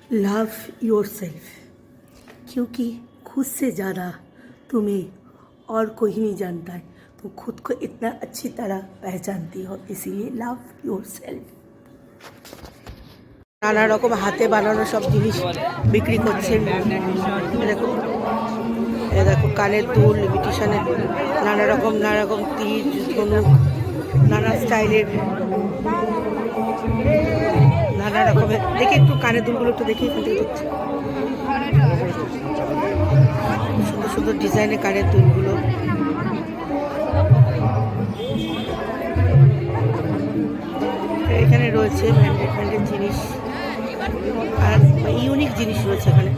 Love your self, क्योंकि खुद से ज़्यादा तुम्हें और कोई नहीं जानता है। तुम खुद को इतना अच्छी तरह पहचानती हो, इसीलिए लव योर सेल्फ। নানা রকম হাতে বানানো সব জিনিস বিক্রি করছেন। দেখো, এ দেখো কানের দুল, ইমিটেশনের নানা রকম তীর, ধনুক, নানা স্টাইলের, নানা রকমের। দেখি একটু কানের দুলগুলো একটু দেখি, এখান থেকে দেখছি সুন্দর সুন্দর ডিজাইনের কানের দুলগুলো। এখানে রয়েছে ব্র্যান্ডেড জিনিস আর ইউনিক জিনিস রয়েছে এখানে।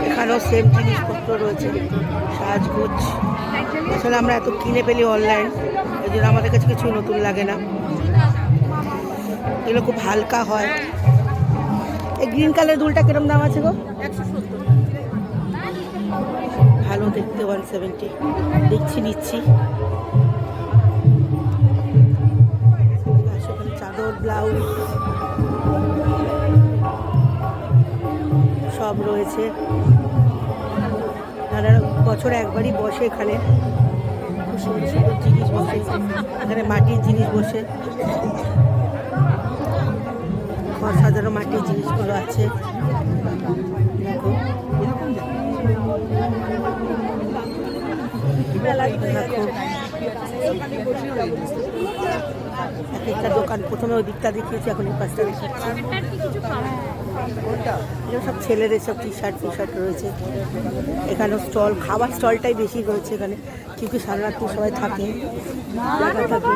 এখানেও সেম জিনিসপত্র রয়েছে, সাজগোজ। আসলে আমরা এত কিনে পেলি অনলাইন, এই জন্য আমাদের কাছে কিছু নতুন লাগে না। এগুলো খুব হালকা হয়। এই গ্রিন কালার দুলটা কিরম দাম আছে গো? 170। ভালো দেখতে, 170। দেখছি, নিচ্ছি। চাদর, ব্লাউজ সব রয়েছে। নানা বছরে একবারই বসে এখানে, খুব সুন্দর সুন্দর জিনিস বসে। এখানে মাটির জিনিস বসে, ঘর সাজানো মাটির জিনিসগুলো আছে। দেখো, একটা দোকান প্রথমে ওই দিকটা দেখিয়েছি, এখন এই পাশটা দেখাচ্ছি। সব ছেলেদের সব টি শার্ট রয়েছে। এখানেও স্টল, খাবার স্টলটাই বেশি রয়েছে এখানে, কিন্তু সারা রাত্রি সবাই থাকে, জায়গা থাকে।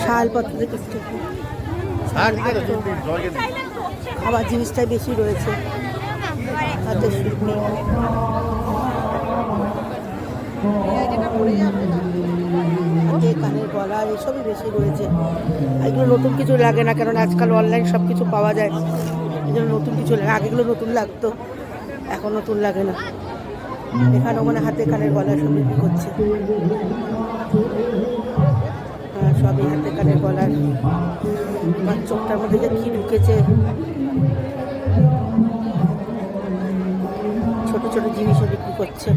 শালপত্র দেখে খাবার জিনিসটাই বেশি রয়েছে, হাতের শিল্পী। কানের গলা এসবই বেশি রয়েছে। এগুলো নতুন কিছু লাগে না, কারণ আজকাল অনলাইন সব কিছু পাওয়া যায়, এই জন্য নতুন কিছু লাগে। আগেগুলো নতুন লাগতো, এখন নতুন লাগে না। এখানেও মানে হাতে কানের গলা সব বিক্রি করছে। হ্যাঁ, সবই হাতে কানের গলার। আমার চোখটার মধ্যে যে কি ঢুকেছে, ছোট ছোট জিনিসও বিক্রি করছে।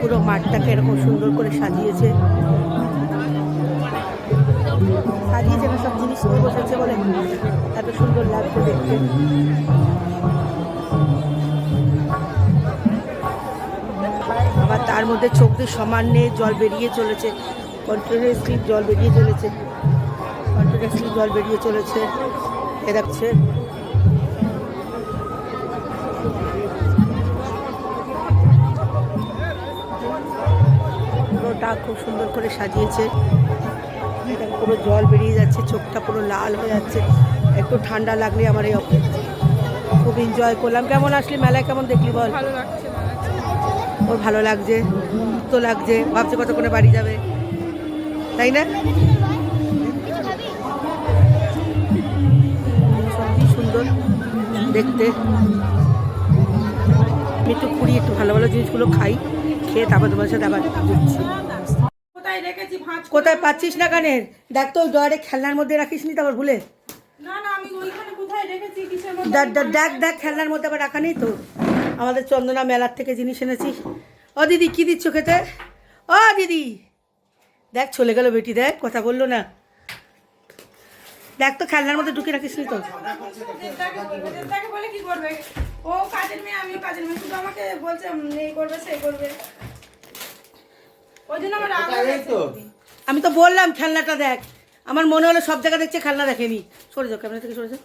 পুরো মাঠটাকে এরকম সুন্দর করে সাজিয়েছে না, সব জিনিস নিয়ে বসেছে বলে এত সুন্দর লাগছে দেখতে। আবার তার মধ্যে চোখ দিয়ে সমান নেই, জল বেরিয়ে চলেছে, কন্টিনিউয়াসলি জল বেরিয়ে চলেছে। এ দেখছে পুরোটা খুব সুন্দর করে সাজিয়েছে। পুরো জল বেরিয়ে যাচ্ছে, চোখটা পুরো লাল হয়ে যাচ্ছে। একটু ঠান্ডা লাগলে আমার এই খুব এনজয় করলাম। কেমন আসলি মেলায়, কেমন দেখলি বল? ভালো লাগছে। ওর ভালো লাগছে, তো লাগছে, ভাবছে কতক্ষণে বাড়ি যাবে, তাই না? সত্যি সুন্দর দেখতে। আমি একটু ঘুরি, একটু ভালো ভালো জিনিসগুলো খাই, খেয়ে তারপর তোমার সাথে আবার ঘুরছি। কোথায় পাচ্ছিস না কানের? দেখ তো, ওই ডয়ারে খেলনার মধ্যে রাখিস নি তো আবার ভুলে? দেখ খেলনার মধ্যে আবার রাখা নেই তো। আমাদের চন্দনা মেলার থেকে জিনিস এনেছি। ও দিদি, কি দিচ্ছ খেতে? ও দিদি, দেখ চলে গেল বেটি, দেখ কথা বললো না। দেখ তো খেলনার মধ্যে ঢুকে রাখিস নি তো। আমি তো বললাম খেলনাটা দেখ, আমার মনে হলো সব জায়গা দেখছে, খেলনা দেখেনি। সরে যাও, ক্যামেরা থেকে সরে যাও।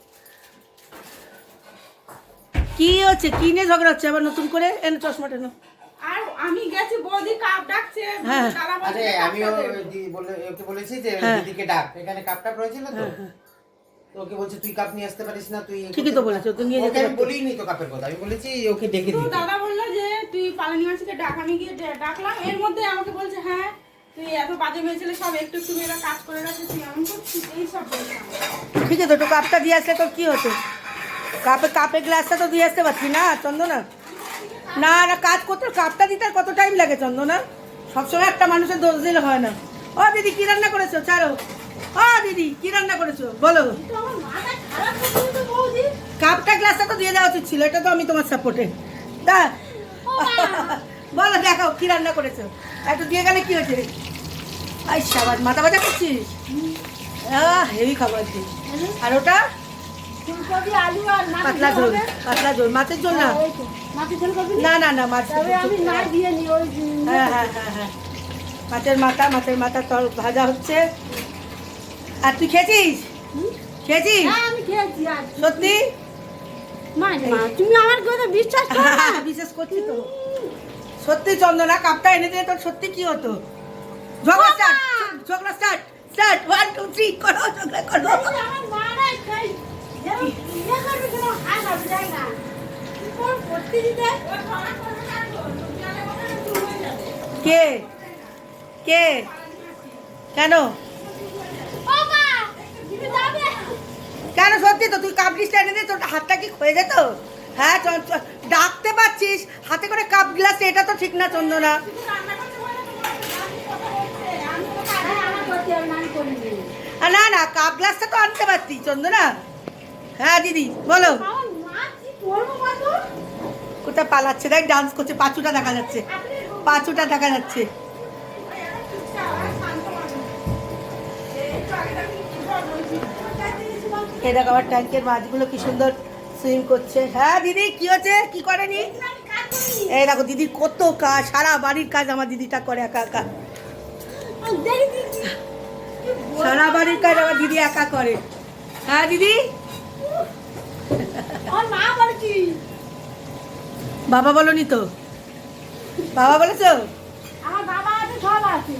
কি হচ্ছে, কি নিয়ে ঝগড়া হচ্ছে আবার নতুন করে? এনে চশমাটা এনো। আর আমি গেছি, বৌদি কাপ ডাকছে। হ্যাঁ, আরে আমি ওকে বলেছি যে দিদিকে ডাক, এখানে কাপটা রয়েছিল তো। ওকে বলছে তুই কাপ নিয়ে আসতে পারিস না? তুই ঠিকই তো বলেছো, তুই নিয়ে যেতে। আমি বলিনি তো কাপের কথা, আমি বলেছি ওকে ডেকে দিতে। দাদা বললো যে তুই পালানি মাসিকে ডাক, আমি গিয়ে ডাকলাম। এর মধ্যে আমাকে বলছে হ্যাঁ তুই এত বাজে মেয়ে ছেলে, সব একটু একটু মেয়েরা কাজ করে রাখছে, তুই এমন করছিস, এইসব বললাম। ঠিক আছে, তো কাপটা দিয়ে আসলে তো কি হতো? কাপে গ্লাসটা তো দিয়ে আসতে পারছি না চন্দনা। না কাজ করতে কাপটা দিতে আর কত টাইম লাগে চন্দনা? সবসময় একটা মানুষের দোষ দিলে হয় না। ও দিদি কি রান্না করেছো? ছাড়ো। ও দিদি কি রান্না করেছো বলো। কাপটা গ্লাসটা তো দিয়ে দেওয়া উচিত ছিল, এটা তো আমি তোমার সাপোর্টে। তা বলো দেখাও কি রান্না করেছো, একটু দিয়ে গেলে কি হয়েছে? আই সাবাস, মাথা ব্যথা করছিস? হেভি খাবার দিই। আর ওটা ফুলকপি আলু আর পাতলা ঝোল, পাতলা ঝোল, মাছের ঝোল না? মাছের ঝোল করবি না না না, মাছ আমি মাছ দিয়ে নি ওই হ্যাঁ হ্যাঁ হ্যাঁ হ্যাঁ, মাছের মাথা তর ভাজা হচ্ছে। আর তুই খেয়েছিস? খেয়েছিস হ্যাঁ আমি খেয়েছি আজ সত্যি? মা তুমি আমার কথা বিশ্বাস করো না? বিশেষ করছি তো সত্যি। চন্দনা কাপটা এনে দিলে তোর সত্যি কি হতো? ঝগড়া স্টার্ট, ঝগড়া স্টার্ট, স্টার্ট 1 2 3 করো, ঝগড়া করো। আমার মা নাই খাই যেন ইয়ে করবে কেন হাই না যায় না কি কোন করতে দিতে কে কে কেন ও মা তুমি যাবে কেন? সত্যি তো তুই কাপ ডিসটা এনে দিয়ে তোর হাতটা কি ক্ষয়ে যেত? হ্যাঁ ডাকতে পারছিস হাতে করে কাপ গ্লাস, এটা তো ঠিক না চন্দনা। আমার করতে হবে না আমি করি না না, কাপ গ্লাসটা তো আনতে পারতি চন্দনা। হ্যাঁ দিদি বলো। আমার মা কি করবো বলো কোথায় পালাচ্ছে দেখ, ডান্স করছে, পাঁচুটা দেখা যাচ্ছে, পাঁচুটা দেখা যাচ্ছে। এই দেখ আমার ট্যাঙ্কের মাছগুলো কি সুন্দর সুইম করছে। হ্যাঁ দিদি কি হচ্ছে, কি করেনি? এই দেখো দিদির কত কাজ, সারা বাড়ির কাজ আমার দিদিটা করে একা একা। সারা বাড়ির কাজ আমার দিদি একা করে। হ্যাঁ দিদি আমার মা বলছি বাবা বলনি তো? বাবা বলেছো? আমার বাবা আছে সব আছে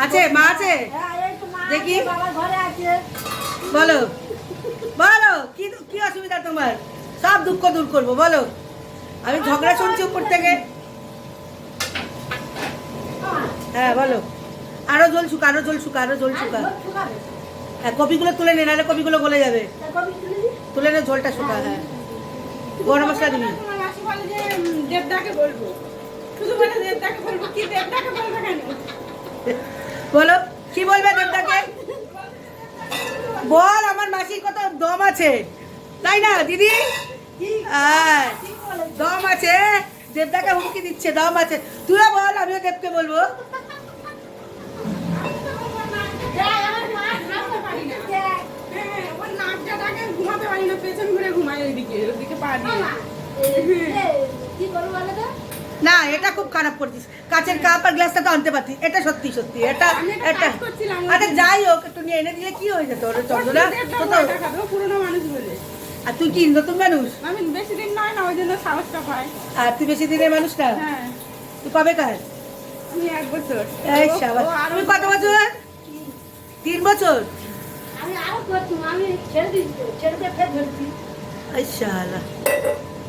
আছে, মা আছে? হ্যাঁ এই তো মা দেখি। আছে, বাবা ঘরে আছে বলো বলো কি কি অসুবিধা তোমার? সব দুঃখ দূর করবো বলো। আমি ঝগড়া শুনছি উপর থেকে। হ্যাঁ বলো। আরো জল শুকা, আরো জল শুকা, আরো জল শুকা। হ্যাঁ কপিগুলো তুলে নে, নাহলে কপিগুলো গলে যাবে। তুলে নে, ঝোলটা শুকা। হ্যাঁ গরম মশলা দিবি। তোমার মাসি বলে যে দেবদাকে বলবো, শুধু বলে দেবদাকে বলবো। কি দেবদাকে বলবে কেন? বলো কি বলবে দেবদাকে? বল আমার মাসির কত দম আছে, তাই না দিদি? হ্যাঁ দম আছে, দেবদাকে হুমকি দিচ্ছে, দম আছে। তুইও বল, আমিও দেবকে বলবো। হ্যাঁ, ওর নাকটা ডাকে, ঘুমাতে পারি না, পেছন ঘুরে ঘুমাই ওইদিকে পা দিয়ে। কি করবো বলো তো না এটা খুব খারাপ করছিস, কাচের কাপ আর গ্লাসটা তো আনতে পারতিস। এটা সত্যি সত্যি, এটা আমি একটা এটা কাজ করছিলাম। আরে যাই হোক একটু নিয়ে এনে দিলে কি হয়ে যেত? ওর চন্দ্রা দেবদাও তো ভয়টা খাবে, ও পুরোনো মানুষ বলে। আর তুই কি নতুন মানুষ? আমি বেশি দিন নয় না, ওই জন্য সাহসটা পাই। আর তুই বেশি দিনের মানুষ না? হ্যাঁ তুই কবে কার? আমি 1 বছর। এই শাবাশ। তুমি কত বছর? 3 বছর? আমি আরো করছি আমি ছেড়ে দিচ্ছি ছেড়ে ফের ধরছি এই শালা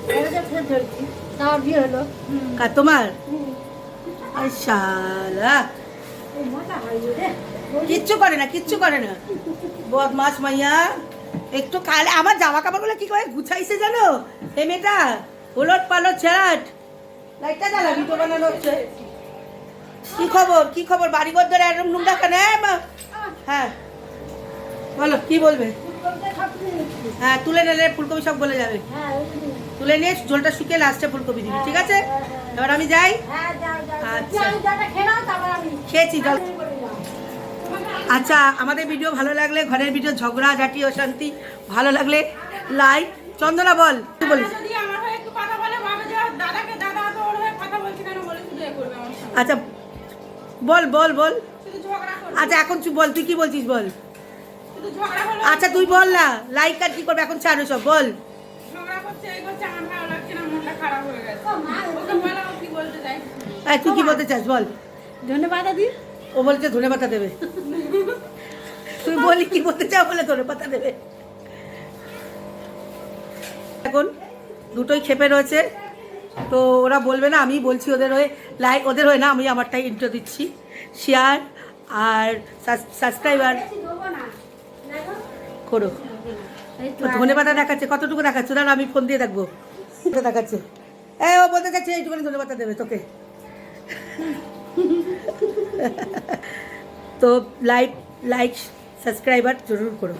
ছেড়ে ফের ধরছি তাও বিয়ে হলো কার তোমার? এই শালা এই মোটা হয় রে কিচ্ছু করে না, কিচ্ছু করে না, বদমাস মাইয়া। একটু কালে আমার জামা কাপড়গুলো কি করে গুছাইছে জানো এই মেয়েটা? উলট পালট ছেড়াট। লাইটটা জ্বালা, ভিডিও বানানো হচ্ছে। কি খবর, কি খবর? বাড়িঘর ধরে একদম নুনটা কেন? হ্যাঁ বলো কি বলবে? হ্যাঁ তুলে নিলে ফুলকপি সব গলে যাবে। হ্যাঁ তুলে নিয়ে ঝোলটা শুকিয়ে লাস্টে ফুলকপি দিবি, ঠিক আছে? এবার আমি যাই। হ্যাঁ যাও যাও আচ্ছা। আমি যাটা খেলাম তারপর আমি খেয়েছি জল। আচ্ছা আমাদের ভিডিও ভালো লাগলে, ঘরের ভিডিও ঝগড়া ঝাঁটি অশান্তি ভালো লাগলে লাইক। চন্দনা বল, তুই বলিস। যদি আমার হয়ে একটু কথা বলে, ভাবে যে দাদাকে দাদা তো ওর হয়ে কথা বলছে কেন বলে শুধু এ করবে আমার সঙ্গে। আচ্ছা বল বল বল। শুধু ঝগড়া করবে, আচ্ছা এখন তুই বল, তুই কি বলছিস বল। শুধু ঝগড়া হলো। আচ্ছা তুই বল না, লাইক আর কি করবে এখন, ছাড়ো সব বল। ঝগড়া করছে, এই করছে, আমার ভালো লাগছে না, মনটা খারাপ হয়ে গেছে। ওকে বলো ও কি বলতে চাই। এই তুই কি বলতে চাস বল। ধন্যবাদ দিদি ও বলছে ধনে পাতা দেবে। তুই বলি কি বলতে চাও, বলে ধনে পাতা দেবে। এখন দুটোই খেপে রয়েছে, তো ওরা বলবে না, আমি বলছি ওদের হয়ে। লাইক ওদের হয়ে না, আমি আমারটাই ইন্ট্রো দিচ্ছি। শেয়ার আর সাবস্ক্রাইবার দেবো না দেখো করো। ধনে পাতা দেখাচ্ছে, কতটুকু দেখাচ্ছে? দাঁড়া আমি ফোন দিয়ে দেখবো। দেখাচ্ছে, এই ও বলতে চাচ্ছে এইটুখানি ধনে পাতা দেবে তোকে। তো লাইক সাবস্ক্রাইবার জরুর করো।